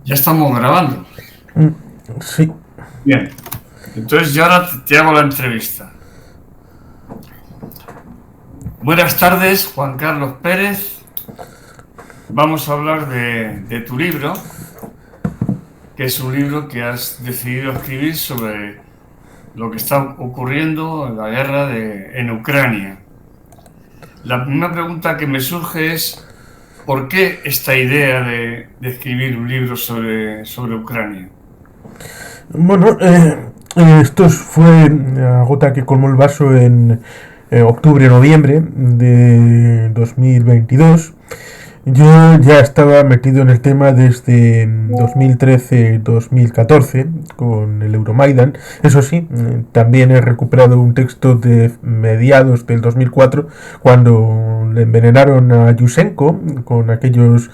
Ya estamos grabando. Sí. Bien. Entonces yo ahora te hago la entrevista. Buenas tardes, Juan Carlos Pérez. Vamos a hablar de tu libro, que es un libro que has decidido escribir sobre lo que está ocurriendo en la guerra en Ucrania. La primera pregunta que me surge es, ¿por qué esta idea de escribir un libro sobre Ucrania? Bueno, esto fue la gota que colmó el vaso en octubre-noviembre de 2022. Yo ya estaba metido en el tema desde 2013-2014 con el Euromaidan. Eso sí, también he recuperado un texto de mediados del 2004 cuando le envenenaron a Yushchenko con aquellos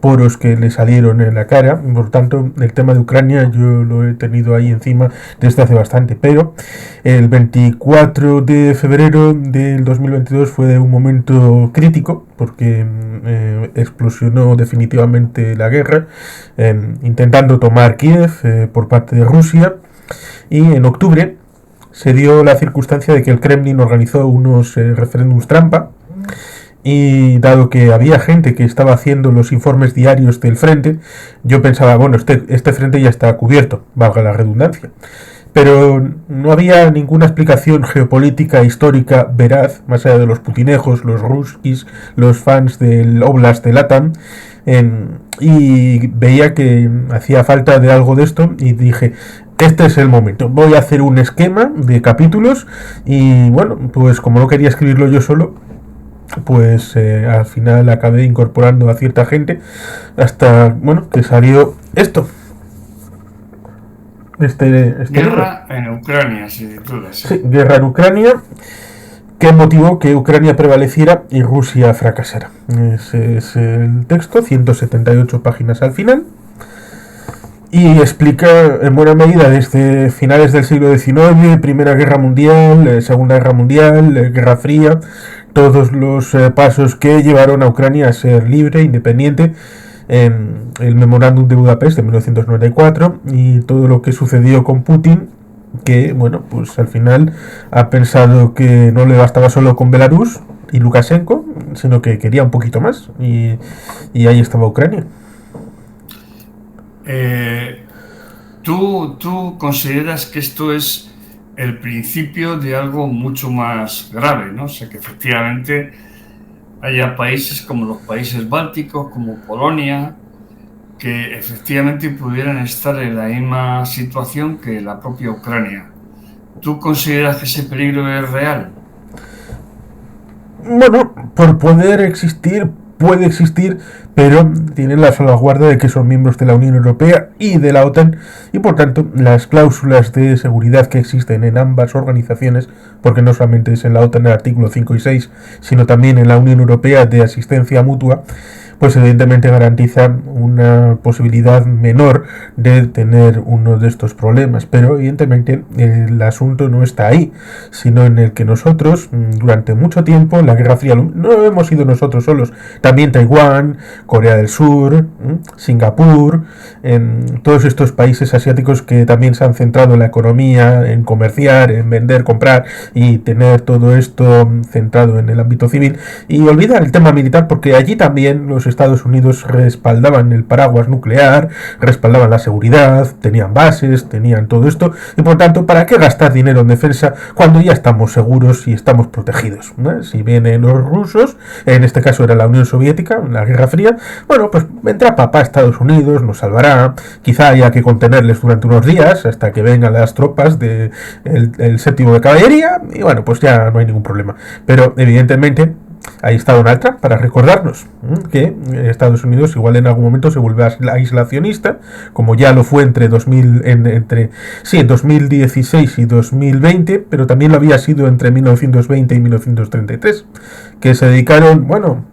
poros que le salieron en la cara. Por tanto, el tema de Ucrania yo lo he tenido ahí encima desde hace bastante. Pero el 24 de febrero del 2022 fue un momento crítico porque explosionó definitivamente la guerra, intentando tomar Kiev por parte de Rusia, y en octubre se dio la circunstancia de que el Kremlin organizó unos referéndums trampa, y dado que había gente que estaba haciendo los informes diarios del frente, yo pensaba, bueno, este frente ya está cubierto, valga la redundancia. Pero no había ninguna explicación geopolítica histórica veraz, más allá de los putinejos, los ruskis, los fans del Oblast de Latam, y veía que hacía falta de algo de esto, y dije, este es el momento, voy a hacer un esquema de capítulos, y bueno, pues como no quería escribirlo yo solo, pues al final acabé incorporando a cierta gente, hasta, bueno, que salió esto. Guerra en Ucrania, se titula. Sí, guerra en Ucrania, que motivó que Ucrania prevaleciera y Rusia fracasara. Ese es el texto, 178 páginas al final, y explica en buena medida desde finales del siglo XIX, Primera Guerra Mundial, Segunda Guerra Mundial, Guerra Fría, todos los pasos que llevaron a Ucrania a ser libre, independiente, en el Memorándum de Budapest de 1994, y todo lo que sucedió con Putin, que bueno, pues al final ha pensado que no le bastaba solo con Belarus y Lukashenko, sino que quería un poquito más, y ahí estaba Ucrania. ¿Tú consideras que esto es el principio de algo mucho más grave, ¿no? O sea, que efectivamente haya países como los países bálticos, como Polonia, que efectivamente pudieran estar en la misma situación que la propia Ucrania. ¿Tú consideras que ese peligro es real? Bueno, por poder existir, puede existir, pero tienen la salvaguarda de que son miembros de la Unión Europea y de la OTAN, y por tanto las cláusulas de seguridad que existen en ambas organizaciones, porque no solamente es en la OTAN el artículo 5 y 6, sino también en la Unión Europea de asistencia mutua, pues evidentemente garantizan una posibilidad menor de tener uno de estos problemas. Pero evidentemente el asunto no está ahí, sino en el que nosotros, durante mucho tiempo, la Guerra Fría, no hemos sido nosotros solos, también Taiwán, Corea del Sur, Singapur, en todos estos países asiáticos que también se han centrado en la economía, en comerciar, en vender, comprar, y tener todo esto centrado en el ámbito civil, y olvidar el tema militar, porque allí también los Estados Unidos respaldaban el paraguas nuclear, respaldaban la seguridad, tenían bases, tenían todo esto, y por tanto, ¿para qué gastar dinero en defensa cuando ya estamos seguros y estamos protegidos? ¿No? Si vienen los rusos, en este caso era la Unión Soviética, la Guerra Fría, bueno, pues vendrá papá Estados Unidos, nos salvará, quizá haya que contenerles durante unos días hasta que vengan las tropas del séptimo de caballería, y bueno, pues ya no hay ningún problema. Pero evidentemente ahí está Donald Trump para recordarnos que Estados Unidos igual en algún momento se vuelve aislacionista, como ya lo fue entre 2016 y 2020, pero también lo había sido entre 1920 y 1933, que se dedicaron, bueno,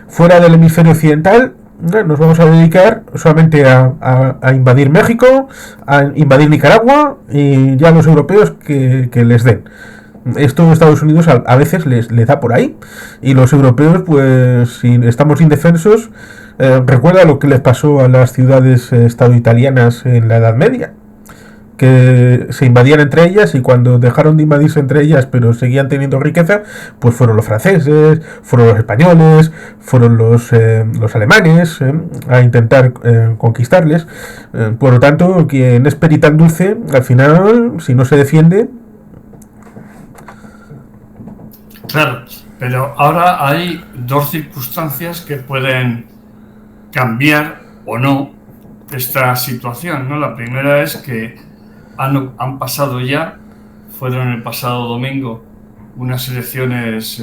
fuera del hemisferio occidental, nos vamos a dedicar solamente a invadir México, a invadir Nicaragua, y ya los europeos que les den. Esto Estados Unidos a veces les da por ahí, y los europeos, pues si estamos indefensos, Recuerda lo que les pasó a las ciudades estado italianas en la Edad Media, que se invadían entre ellas, y cuando dejaron de invadirse entre ellas pero seguían teniendo riqueza, pues fueron los franceses, fueron los españoles, fueron los alemanes a intentar conquistarles. Por lo tanto, quien es peritán dulce, al final, si no se defiende... Claro, pero ahora hay dos circunstancias que pueden cambiar o no esta situación, ¿no? La primera es que han pasado ya, fueron el pasado domingo, unas elecciones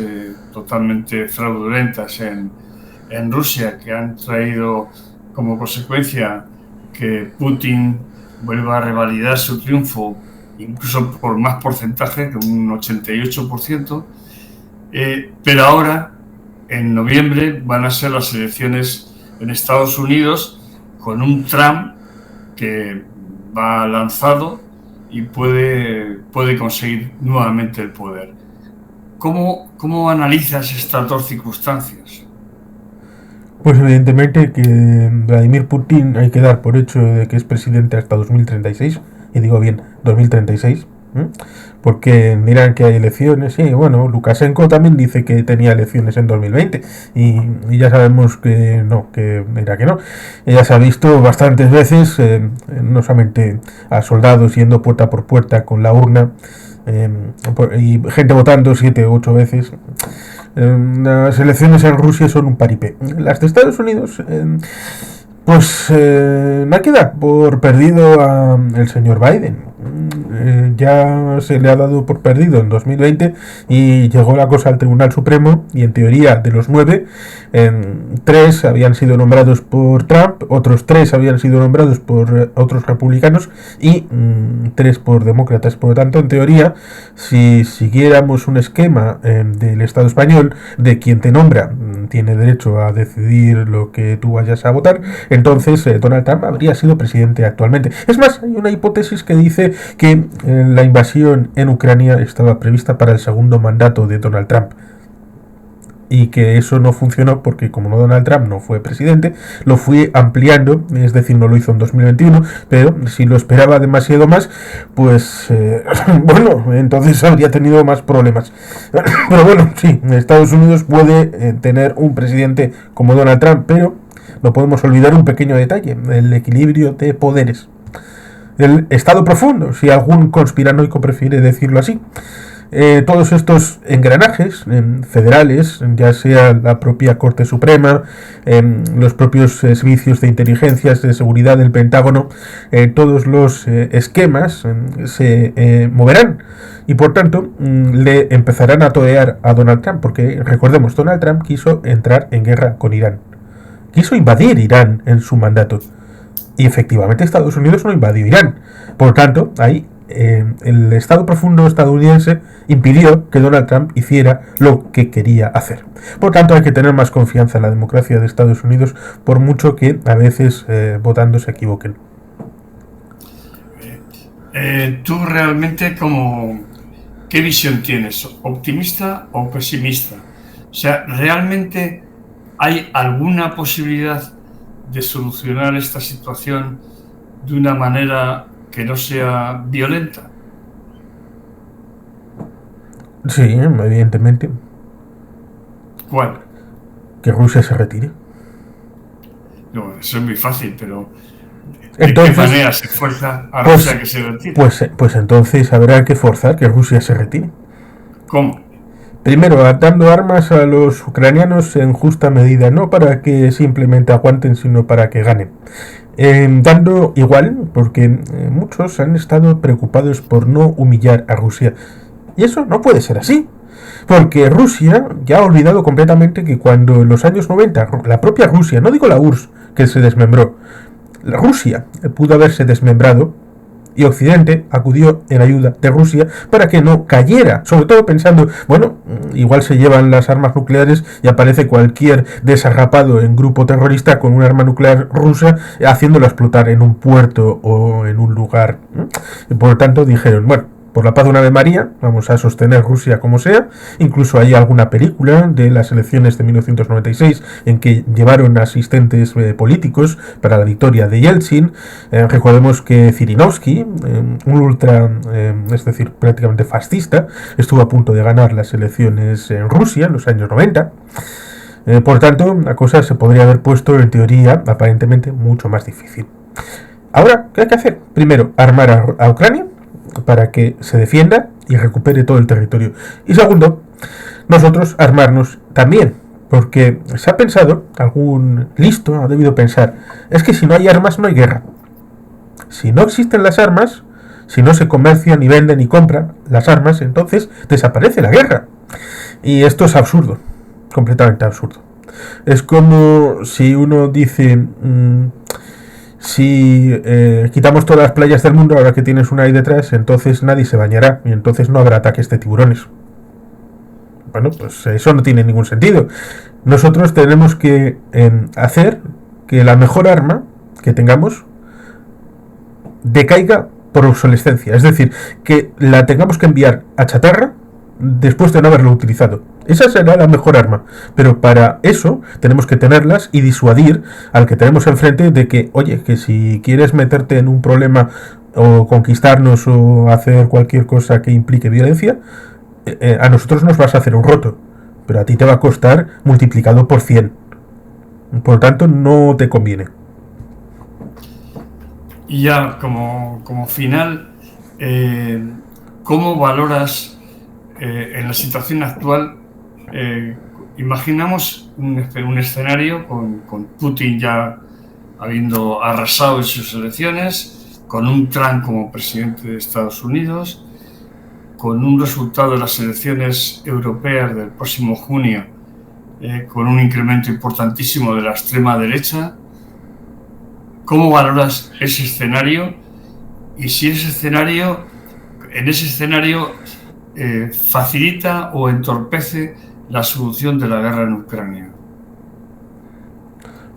totalmente fraudulentas en Rusia, que han traído como consecuencia que Putin vuelva a revalidar su triunfo, incluso por más porcentaje, que un 88%. Pero ahora, en noviembre, van a ser las elecciones en Estados Unidos, con un Trump que va lanzado y puede conseguir nuevamente el poder. ¿Cómo analizas estas dos circunstancias? Pues evidentemente que Vladimir Putin hay que dar por hecho de que es presidente hasta 2036, y digo bien, 2036, porque dirán que hay elecciones, y bueno, Lukashenko también dice que tenía elecciones en 2020, y ya sabemos que no, que mira que no. Ya se ha visto bastantes veces, no solamente a soldados yendo puerta por puerta con la urna, y gente votando 7 u 8 veces. Las elecciones en Rusia son un paripé. Las de Estados Unidos, pues no hay que dar por perdido a el señor Biden. Ya se le ha dado por perdido en 2020 y llegó la cosa al Tribunal Supremo, y en teoría de los 9, 3 habían sido nombrados por Trump, otros 3 habían sido nombrados por otros republicanos y 3 por demócratas. Por lo tanto, en teoría, si siguiéramos un esquema del Estado español, de quien te nombra tiene derecho a decidir lo que tú vayas a votar, entonces Donald Trump habría sido presidente actualmente. Es más, hay una hipótesis que dice que la invasión en Ucrania estaba prevista para el segundo mandato de Donald Trump, y que eso no funcionó porque, como Donald Trump no fue presidente, lo fue ampliando, es decir, no lo hizo en 2021, pero si lo esperaba demasiado más, pues bueno, entonces habría tenido más problemas. Pero bueno, sí, Estados Unidos puede tener un presidente como Donald Trump, pero no podemos olvidar un pequeño detalle: el equilibrio de poderes, el Estado profundo, si algún conspiranoico prefiere decirlo así. Todos estos engranajes federales, ya sea la propia Corte Suprema, los propios servicios de inteligencia, de seguridad del Pentágono, todos los esquemas se moverán, y por tanto le empezarán a torear a Donald Trump, porque recordemos, Donald Trump quiso entrar en guerra con Irán, quiso invadir Irán en su mandato, y efectivamente Estados Unidos no invadió Irán. Por tanto, ahí el Estado profundo estadounidense impidió que Donald Trump hiciera lo que quería hacer. Por tanto, hay que tener más confianza en la democracia de Estados Unidos, por mucho que a veces votando se equivoquen. ¿Tú realmente qué visión tienes? ¿Optimista o pesimista? O sea, ¿realmente hay alguna posibilidad de solucionar esta situación de una manera que no sea violenta? Sí, evidentemente. ¿Cuál? Que Rusia se retire. No, eso es muy fácil, pero entonces, ¿de qué manera se fuerza a Rusia que se retire? Pues entonces habrá que forzar que Rusia se retire. ¿Cómo? Primero, dando armas a los ucranianos en justa medida, no para que simplemente aguanten, sino para que ganen. Dando igual, porque muchos han estado preocupados por no humillar a Rusia. Y eso no puede ser así, porque Rusia ya ha olvidado completamente que cuando en los años 90, la propia Rusia, no digo la URSS, que se desmembró, la Rusia pudo haberse desmembrado, y Occidente acudió en ayuda de Rusia para que no cayera, sobre todo pensando, bueno, igual se llevan las armas nucleares y aparece cualquier desarrapado en grupo terrorista con un arma nuclear rusa haciéndolo explotar en un puerto o en un lugar. Y por lo tanto dijeron, bueno, por la paz de una Ave María, vamos a sostener Rusia como sea. Incluso hay alguna película de las elecciones de 1996 en que llevaron asistentes políticos para la victoria de Yeltsin. Recordemos que Zirinovsky, un ultra, es decir, prácticamente fascista, estuvo a punto de ganar las elecciones en Rusia en los años 90. Por tanto, la cosa se podría haber puesto, en teoría, aparentemente mucho más difícil. Ahora, ¿qué hay que hacer? Primero, armar a Ucrania para que se defienda y recupere todo el territorio. Y segundo, nosotros armarnos también, porque se ha pensado, algún listo ha debido pensar, es que si no hay armas no hay guerra. Si no existen las armas, si no se comercian ni venden ni compran las armas, entonces desaparece la guerra. Y esto es absurdo, completamente absurdo. Es como si uno dice, si quitamos todas las playas del mundo, ahora que tienes una ahí detrás, entonces nadie se bañará y entonces no habrá ataques de tiburones. Bueno, pues eso no tiene ningún sentido. Nosotros tenemos que hacer que la mejor arma que tengamos decaiga por obsolescencia, es decir, que la tengamos que enviar a chatarra después de no haberlo utilizado. Esa será la mejor arma, pero para eso tenemos que tenerlas y disuadir al que tenemos enfrente de que, oye, que si quieres meterte en un problema o conquistarnos o hacer cualquier cosa que implique violencia, a nosotros nos vas a hacer un roto, pero a ti te va a costar multiplicado por 100. Por lo tanto, no te conviene. Y ya como final, ¿cómo valoras en la situación actual? Imaginamos un escenario con Putin ya habiendo arrasado en sus elecciones, con un Trump como presidente de Estados Unidos, con un resultado de las elecciones europeas del próximo junio, con un incremento importantísimo de la extrema derecha. ¿Cómo valoras ese escenario? Y si en ese escenario facilita o entorpece la solución de la guerra en Ucrania.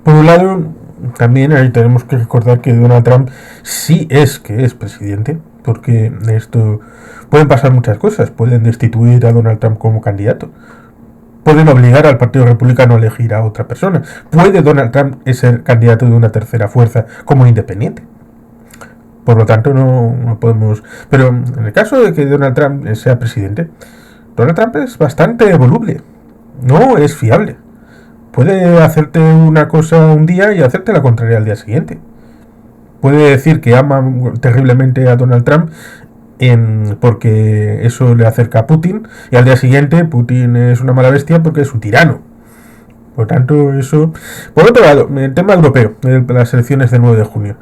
Por un lado, también ahí tenemos que recordar que Donald Trump sí es que es presidente, porque esto pueden pasar muchas cosas. Pueden destituir a Donald Trump como candidato, pueden obligar al Partido Republicano a elegir a otra persona, puede Donald Trump ser candidato de una tercera fuerza como independiente. Por lo tanto, no podemos... Pero en el caso de que Donald Trump sea presidente, Donald Trump es bastante voluble, no es fiable. Puede hacerte una cosa un día y hacerte la contraria al día siguiente. Puede decir que ama terriblemente a Donald Trump porque eso le acerca a Putin, y al día siguiente Putin es una mala bestia porque es un tirano. Por tanto, eso... Por otro lado, el tema europeo, las elecciones del 9 de junio.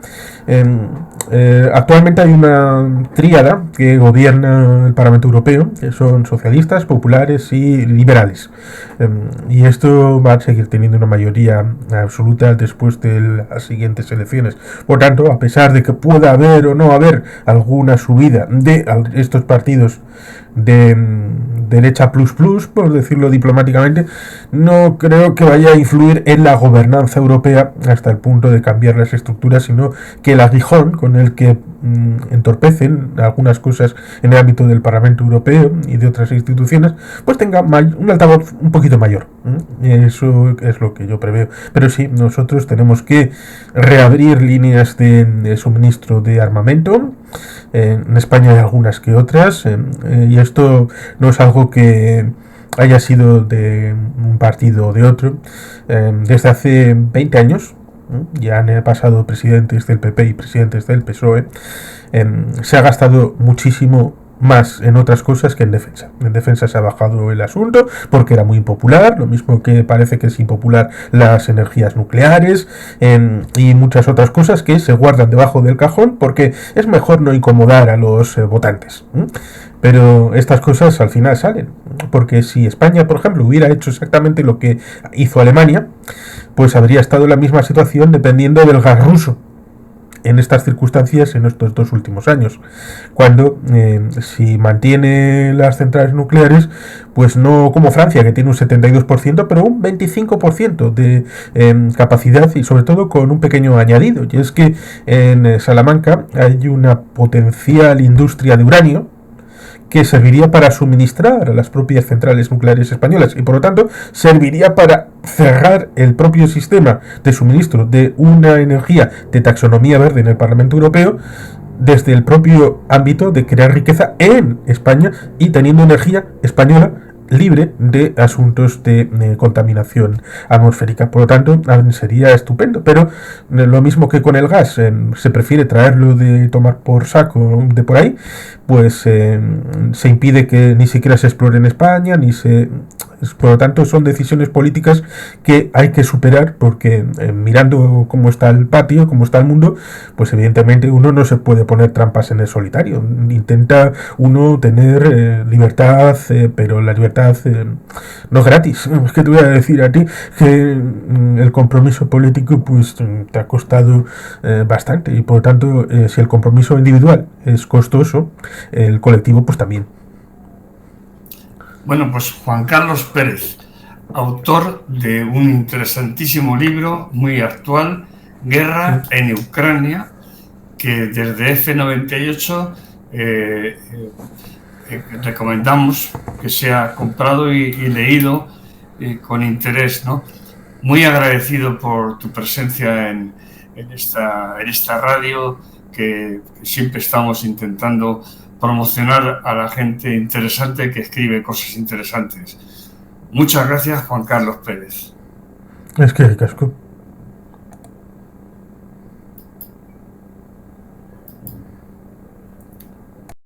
Actualmente hay una tríada que gobierna el Parlamento Europeo, que son socialistas, populares y liberales. Y esto va a seguir teniendo una mayoría absoluta después de las siguientes elecciones. Por tanto, a pesar de que pueda haber o no haber alguna subida de estos partidos de derecha plus plus, por decirlo diplomáticamente, no creo que vaya a influir en la gobernanza europea hasta el punto de cambiar las estructuras, sino que el aguijón con el que entorpecen algunas cosas en el ámbito del Parlamento Europeo y de otras instituciones, pues tenga un altavoz un poquito mayor. Eso es lo que yo preveo. Pero sí, nosotros tenemos que reabrir líneas de suministro de armamento. En España hay algunas que otras, y esto no es algo que haya sido de un partido o de otro. Desde hace 20 años ya han pasado presidentes del PP y presidentes del PSOE. Se ha gastado muchísimo más en otras cosas que en defensa. En defensa se ha bajado el asunto porque era muy impopular, lo mismo que parece que es impopular las energías nucleares, y muchas otras cosas que se guardan debajo del cajón porque es mejor no incomodar a los votantes. Pero estas cosas al final salen, porque si España, por ejemplo, hubiera hecho exactamente lo que hizo Alemania, pues habría estado en la misma situación dependiendo del gas ruso en estas circunstancias en estos 2 últimos años, cuando si mantiene las centrales nucleares, pues no como Francia, que tiene un 72%, pero un 25% de capacidad, y sobre todo con un pequeño añadido, y es que en Salamanca hay una potencial industria de uranio que serviría para suministrar a las propias centrales nucleares españolas y por lo tanto serviría para cerrar el propio sistema de suministro de una energía de taxonomía verde en el Parlamento Europeo desde el propio ámbito de crear riqueza en España y teniendo energía española libre de asuntos de contaminación atmosférica. Por lo tanto, sería estupendo. Pero lo mismo que con el gas, se prefiere traerlo de tomar por saco de por ahí, pues se impide que ni siquiera se explore en España, ni se... Por lo tanto, son decisiones políticas que hay que superar porque mirando cómo está el patio, cómo está el mundo, pues evidentemente uno no se puede poner trampas en el solitario. Intenta uno tener libertad, pero la libertad no es gratis. Es que te voy a decir a ti que el compromiso político pues te ha costado bastante y por lo tanto si el compromiso individual es costoso, el colectivo pues también. Bueno, pues Juan Carlos Pérez, autor de un interesantísimo libro muy actual, Guerra en Ucrania, que desde F98 recomendamos que sea comprado y leído con interés, ¿no? Muy agradecido por tu presencia en esta radio que siempre estamos intentando promocionar a la gente interesante que escribe cosas interesantes. Muchas gracias, Juan Carlos Pérez. Es que casco.